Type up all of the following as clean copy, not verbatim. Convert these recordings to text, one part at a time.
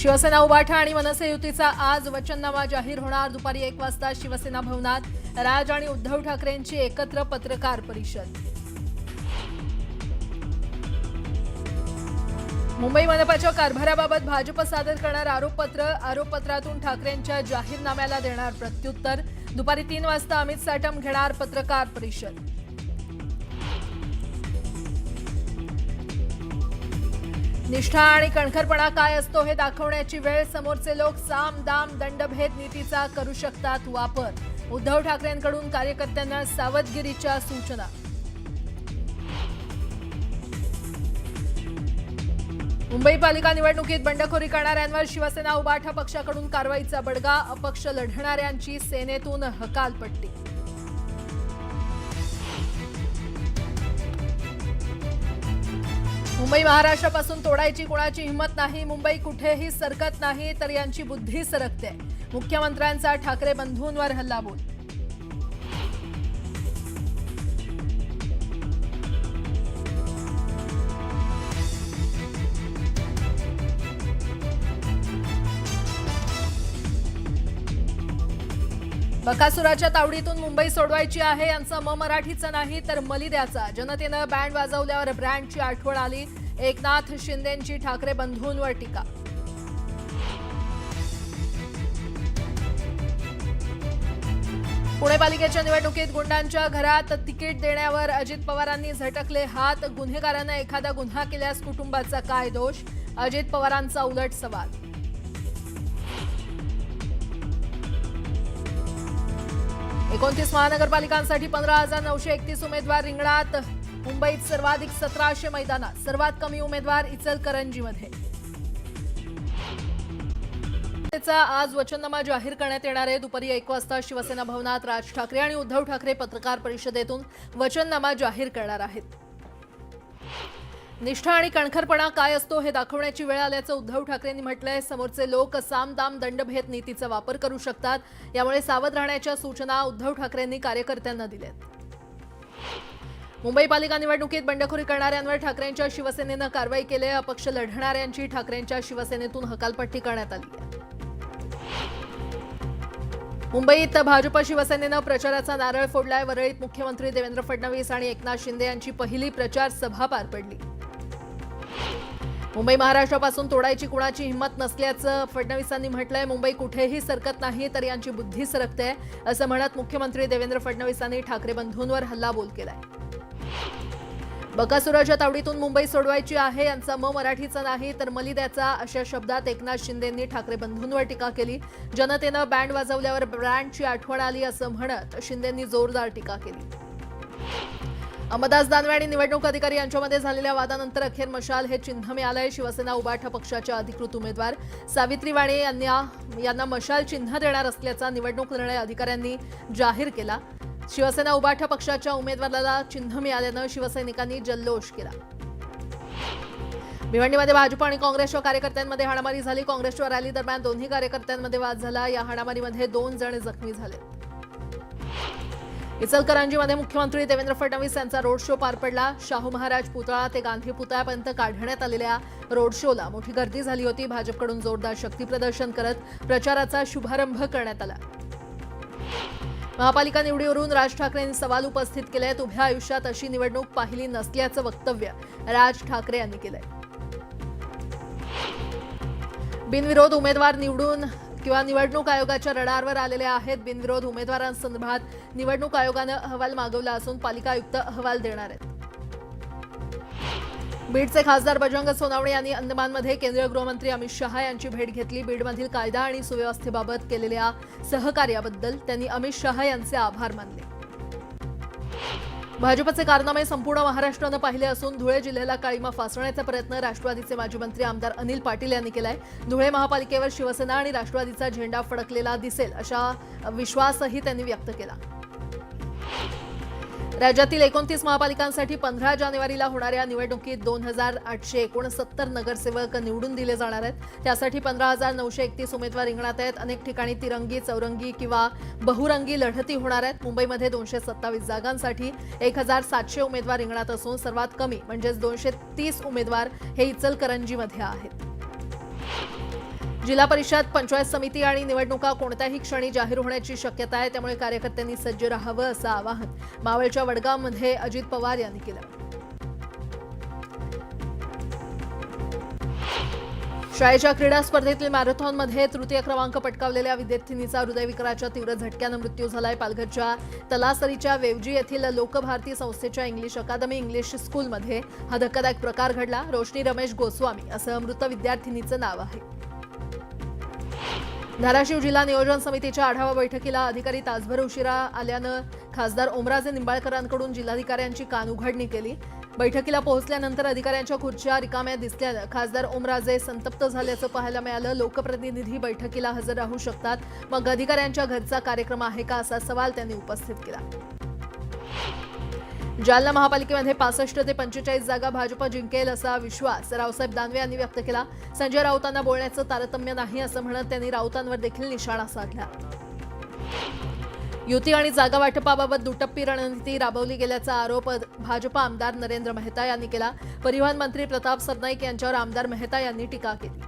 शिवसेना उभाठा आणि मनसे युतीचा आज वचननामा जाहीर होणार। दुपारी 1 वाजता शिवसेना भवनात राज आणि उद्धव ठाकरेंची एकत्र पत्रकार परिषद। मुंबई मनपाच्या कारभाराबाबत भाजप सादर करणार आरोपपत्रातून ठाकरेंच्या जाहीरनाम्याला देणार प्रत्युत्तर। दुपारी 3 वाजता अमित साटम घेणार पत्रकार परिषद। निष्ठा आणि कणखरपणा काय असतो हे दाखवण्याची वेळ। समोरचे लोक साम दाम दंडभेद नीतीचा करू शकतात वापर। उद्धव ठाकरेंकडून कार्यकर्त्यांना सावधगिरीच्या सूचना। मुंबई पालिका निवडणुकीत बंडखोरी करणाऱ्यांवर शिवसेना उभाठा पक्षाकडून कारवाईचा बडगा। अपक्ष लढणाऱ्यांची सेनेतून हकालपट्टी। मुंबई महाराष्ट्रापासून तोडायची कोणाची हिंमत नाही। मुंबई कुठेही सरकत नाही तर यांची बुद्धी सरकते। मुख्यमंत्र्यांचा ठाकरे बंधूंवर हल्लाबोल। बकासुराच्या तावडीतून मुंबई सोडवायची आहे यांचा मराठीचा नाही तर मलिद्याचा। जनतेनं बँड वाजवल्यावर ब्रँडची आठवण आली। एकनाथ शिंदेंची ठाकरे बंधूंवर टीका। पुणे पालिकेच्या निवडणुकीत गुंडांच्या घरात तिकीट देण्यावर अजित पवारांनी झटकले हात। गुन्हेगारांना एखादा गुन्हा केल्यास कुटुंबाचा काय दोष? अजित पवारांचा उलट सवाल। एकोणतीस महानगरपालिकांसाठी 15,931 उमेदवार रिंगणात। मुंबईत सर्वाधिक 1700 मैदानात, सर्वात कमी उमेदवार इचलकरंजीमध्ये। आज वचननामा जाहीर करण्यात येणार आहे। दुपारी 1 वाजता शिवसेना भवनात राज ठाकरे आणि उद्धव ठाकरे पत्रकार परिषदेतून वचननामा जाहीर करणार आहेत। निष्ठा आणि कणखरपणा काय असतो हे दाखवण्याची वेळ आल्याचं उद्धव ठाकरेंनी म्हटलंय। समोरचे लोक सामदाम दंडभेद नीतीचा वापर करू शकतात, यामुळे सावध राहण्याच्या सूचना उद्धव ठाकरेंनी कार्यकर्त्यांना दिल्यात। मुंबई पालिका निवडणुकीत बंडखोरी करणाऱ्यांवर ठाकरेंच्या शिवसेनेनं कारवाई केली। अपक्ष लढणाऱ्यांची ठाकरेंच्या शिवसेनेतून हकालपट्टी करण्यात आली आहे। मुंबईत भाजप शिवसेनेनं प्रचाराचा नारळ फोडलाय। वरळीत मुख्यमंत्री देवेंद्र फडणवीस आणि एकनाथ शिंदे यांची पहिली प्रचार सभा पार पडली। मुंबई महाराष्ट्रापासून तोडायची कुणाची हिंमत नसल्याचं फडणवीसांनी म्हटलंय। मुंबई कुठेही सरकत नाही तर यांची बुद्धी सरकते असं म्हणत मुख्यमंत्री देवेंद्र फडणवीसांनी ठाकरे बंधूंवर हल्लाबोल केलाय। बकासुराच्या तावडीतून मुंबई सोडवायची आहे यांचा मराठीचा नाही तर मलिद्याचा अशा शब्दात एकनाथ शिंदेंनी ठाकरे बंधूंवर टीका केली। जनतेनं बँड वाजवल्यावर ब्रँडची आठवण आली असं म्हणत शिंदेंनी जोरदार टीका केली। अंबादास दानवे आणि निवडणूक अधिकारी यांच्यामध्ये झालेल्या वादानंतर अखेर मशाल हे चिन्ह मिळालंय। शिवसेना उभाठा पक्षाच्या अधिकृत उमेदवार सावित्री वाणे यांना मशाल चिन्ह देणार असल्याचा निवडणूक निर्णय अधिकाऱ्यांनी जाहीर केला। शिवसेना उभाठा पक्षाच्या उमेदवाराला चिन्ह मिळाल्यानं शिवसैनिकांनी जल्लोष केला। भिवंडीमध्ये भाजप आणि काँग्रेसच्या कार्यकर्त्यांमध्ये हाणामारी झाली। काँग्रेसच्या रॅली दरम्यान दोन्ही कार्यकर्त्यांमध्ये वाद झाला। या हाणामारीमध्ये 2 जण जखमी झाले। इचलकरंजीमध्ये मुख्यमंत्री देवेंद्र फडणवीस यांचा रोड शो पार पडला। शाहू महाराज पुतळा ते गांधी पुतळ्यापर्यंत काढण्यात आलेल्या रोड शोला मोठी गर्दी झाली होती। भाजपकडून जोरदार शक्तीप्रदर्शन करत प्रचाराचा शुभारंभ करण्यात आला। महापालिका निवडीवरून राज ठाकरेंनी सवाल उपस्थित केले आहेत। उभ्या आयुष्यात अशी निवडणूक पाहिली नसल्याचं वक्तव्य राज ठाकरे यांनी केलंय। बिनविरोध उमेदवार निवडणूक आयोगाच्या रडारवर आलेले आहेत। बिनविरोध उमेदवारांसंदर्भात निवडणूक आयोगानं अहवाल मागवला असून पालिका आयुक्त अहवाल देणार आहेत। बीडचे खासदार बजरंग सोनवणे यांनी अंदमानमध्ये केंद्रीय गृहमंत्री अमित शहा यांची भेट घेतली। बीडमधील कायदा आणि सुव्यवस्थेबाबत केलेल्या सहकार्याबद्दल त्यांनी अमित शहा यांचे आभार मानले। भाजपचे कारनामे संपूर्ण महाराष्ट्रानं पाहिले असून धुळे जिल्ह्याला काळीमा फासण्याचा प्रयत्न राष्ट्रवादीचे माजी मंत्री आमदार अनिल पाटील यांनी केलाय। धुळे महापालिकेवर शिवसेना आणि राष्ट्रवादीचा झेंडा फडकलेला दिसेल असा विश्वासही त्यांनी व्यक्त केला। राज्यातील 29 महापालिकांसाठी 15 जानेवारीला होणाऱ्या निवडणुकीत 2,869 नगरसेवक निवडून दिले जाणार आहेत। त्यासाठी 15,931 उमेदवार रिंगणात आहेत। अनेक ठिकाणी तिरंगी, चौरंगी किंवा बहुरंगी लढती होणार आहेत। मुंबईमध्ये 227 जागांसाठी 1,700 उमेदवार रिंगणात असून सर्वात कमी म्हणजे 230 उमेदवार हे इचलकरंजीमध्ये आहेत। जिल्हा परिषद पंचायत समिती आणि निवडणुका कोणत्याही क्षणी जाहीर होण्याची शक्यता आहे, त्यामुळे कार्यकर्त्यांनी सज्ज राहावं असं आवाहन मावळच्या वडगावमध्ये अजित पवार यांनी केलं. शाळेच्या क्रीडा स्पर्धेतील मॅरेथॉनमध्ये तृतीय क्रमांक पटकावलेल्या विद्यार्थिनीचा हृदयविकाराच्या तीव्र झटक्यानं मृत्यू झालाय. पालघरच्या तलासरीच्या वेवजी येथील लोकभारती संस्थेच्या इंग्लिश अकादमी इंग्लिश स्कूलमध्ये हा धक्कादायक प्रकार घडला. रोशनी रमेश गोस्वामी असं मृत विद्यार्थिनीचं नाव आहे. धाराशिव जिल्हा नियोजन समितीच्या आढावा बैठकीला अधिकारी तासभर उशिरा आल्यानं खासदार ओमराजे निंबाळकरांकडून जिल्हाधिकाऱ्यांची कानउघडणी केली. बैठकीला पोहोचल्यानंतर अधिकाऱ्यांच्या खुर्च्या रिकाम्या दिसल्यानं खासदार ओमराजे संतप्त झाल्याचं पाहायला मिळालं. लोकप्रतिनिधी बैठकीला हजर राहू शकतात, मग अधिकाऱ्यांच्या घरचा कार्यक्रम आहे का, असा सवाल त्यांनी उपस्थित केला. जालना महापालिकेमध्ये 65 ते 45 जागा भाजप जिंकेल असा विश्वास रावसाहेब दानवे यांनी व्यक्त केला. संजय राऊतांना बोलण्याचं तारतम्य नाही असं म्हणत त्यांनी राऊतांवर देखील निशाणा साधला. युती आणि जागा वाटपाबाबत दुटप्पी रणनीती राबवली गेल्याचा आरोप भाजप आमदार नरेंद्र मेहता यांनी केला. परिवहन मंत्री प्रताप सरनाईक यांच्यावर आमदार मेहता यांनी टीका केली.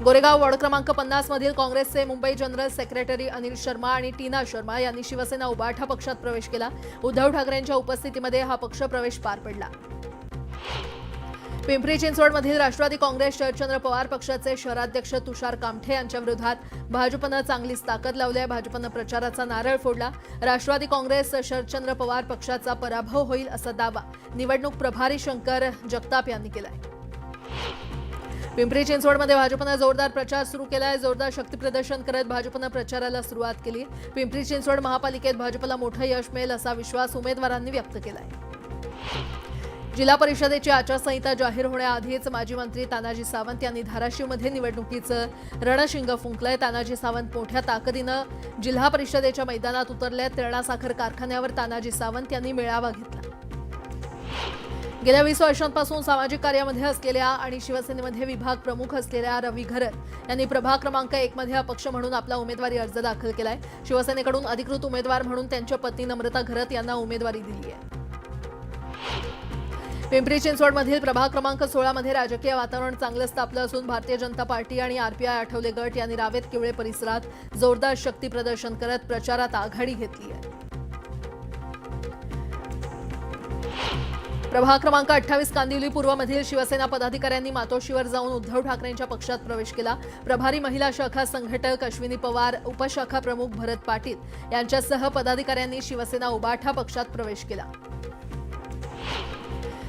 गोरेगाव वॉर्ड क्रमांक 50 मधील काँग्रेसचे मुंबई जनरल सेक्रेटरी अनिल शर्मा आणि टीना शर्मा यांनी शिवसेना उबाठा पक्षात प्रवेश केला. उद्धव ठाकरेंच्या उपस्थितीमध्ये हा पक्ष प्रवेश पार पडला. पिंपरी चिंचवडमधील राष्ट्रवादी काँग्रेस शरदचंद्र पवार पक्षाचे शहराध्यक्ष तुषार कामठे यांच्या विरोधात भाजपनं चांगलीच ताकद लावली आहे. भाजपनं प्रचाराचा नारळ फोडला. राष्ट्रवादी काँग्रेस शरदचंद्र पवार पक्षाचा पराभव होईल असा दावा निवडणूक प्रभारी शंकर जगताप यांनी केलाय. पिंपरी चिंचवडमध्ये भाजपनं जोरदार प्रचार सुरू केलाय. जोरदार शक्तीप्रदर्शन करत भाजपनं प्रचाराला सुरुवात केली. पिंपरी चिंचवड महापालिकेत भाजपला मोठं यश मिळेल असा विश्वास उमेदवारांनी व्यक्त केलाय. जिल्हा परिषदेची आचारसंहिता जाहीर होण्याआधीच माजी मंत्री तानाजी सावंत यांनी धाराशिवमध्ये निवडणुकीचं रणशिंग फुंकलंय. तानाजी सावंत मोठ्या ताकदीनं जिल्हा परिषदेच्या मैदानात उतरले. तेरणा साखर कारखान्यावर तानाजी सावंत यांनी मेळावा घेतला. गेल्या 20 वर्षांपासून सामाजिक कार्यामध्ये असलेल्या आणि शिवसेनेमध्ये विभाग प्रमुख असलेल्या रवी घरत यांनी प्रभाग क्रमांक 1 मध्ये अपक्ष म्हणून आपला उमेदवारी अर्ज दाखल केलाय. शिवसेनेकडून अधिकृत उमेदवार म्हणून त्यांच्या पत्नी नम्रता घरत यांना उमेदवारी दिली आहे. पिंपरी चिंचवडमधील प्रभाग क्रमांक 16 मध्ये राजकीय वातावरण चांगलंच तापलं असून भारतीय जनता पार्टी आणि आरपीआय आठवले गट यांनी रावेत किवळे परिसरात जोरदार शक्ती प्रदर्शन करत प्रचारात आघाडी घेतली आहे. प्रभाग क्रमांक 28 कांदिवली पूर्वमधील शिवसेना पदाधिकाऱ्यांनी मातोश्रीवर जाऊन उद्धव ठाकरेंच्या पक्षात प्रवेश केला. प्रभारी महिला शाखा संघटक अश्विनी पवार, उपशाखा प्रमुख भरत पाटील यांच्यासह पदाधिकाऱ्यांनी शिवसेना उबाठा पक्षात प्रवेश केला.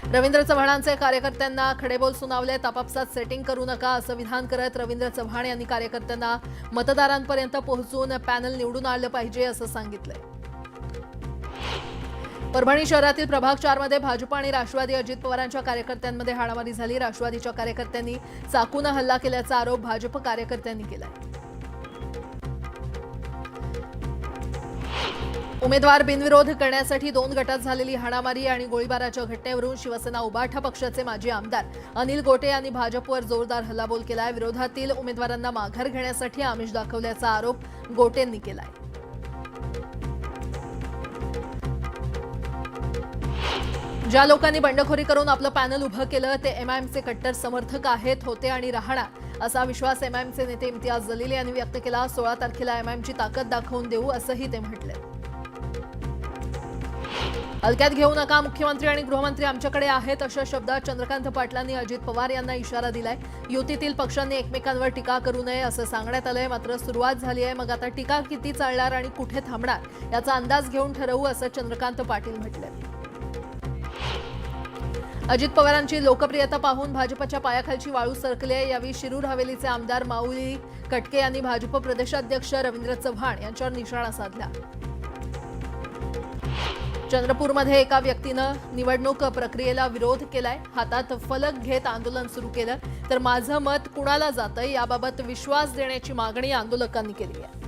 रवींद्र चव्हाणांचे कार्यकर्त्यांना खडेबोल सुनावले. आपापसात सेटिंग करू नका असं विधान करत रवींद्र चव्हाण यांनी कार्यकर्त्यांना मतदारांपर्यंत पोहोचून पॅनल निवडून आणलं पाहिजे असं सांगितलंय. परभणी शहरातील प्रभाग 4 मध्ये भाजप आणि राष्ट्रवादी अजित पवारांच्या कार्यकर्त्यांमध्ये हाणामारी झाली. राष्ट्रवादीच्या कार्यकर्त्यांनी चाकून हल्ला केल्याचा आरोप भाजप कार्यकर्त्यांनी केलाय. उमेदवार बिनविरोध करण्यासाठी 2 गटात झालेली हाणामारी आणि गोळीबाराच्या घटनेवरून शिवसेना उबाठा पक्षाचे माजी आमदार अनिल गोटे यांनी भाजपवर जोरदार हल्लाबोल केलाय. विरोधातील उमेदवारांना माघार घेण्यासाठी आमिष दाखवल्याचा आरोप गोटेंनी केलाय. ज्या लोकांनी बंडखोरी करून आपलं पॅनल उभं केलं ते एमआयएमचे कट्टर समर्थक आहेत, होते आणि राहणार असा विश्वास एमआयएमचे नेते इम्तियाज जलील यांनी व्यक्त केला. 16 तारखेला एमआयएमची ताकद दाखवून देऊ असंही ते म्हटले. हलक्यात घेऊ नका, मुख्यमंत्री आणि गृहमंत्री आमच्याकडे आहेत अशा शब्दात चंद्रकांत पाटलांनी अजित पवार यांना इशारा दिलाय. युतीतील पक्षांनी एकमेकांवर टीका करू नये असं सांगण्यात आलंय. मात्र सुरुवात झाली आहे, मग आता टीका किती चालणार आणि कुठे थांबणार याचा अंदाज घेऊन ठरवू असं चंद्रकांत पाटील म्हटले. अजित पवारांची लोकप्रियता पाहून भाजपच्या पायाखालची वाळू सरकली आहे. यावेळी शिरूर हवेलीचे आमदार माऊली कटके यांनी भाजप प्रदेशाध्यक्ष रवींद्र चव्हाण यांच्यावर निशाणा साधला. चंद्रपूरमध्ये एका व्यक्तीनं निवडणूक प्रक्रियेला विरोध केलाय. हातात फलक घेत आंदोलन सुरू केलं. तर माझं मत कुणाला जातंय याबाबत विश्वास देण्याची मागणी आंदोलकांनी केली आहे.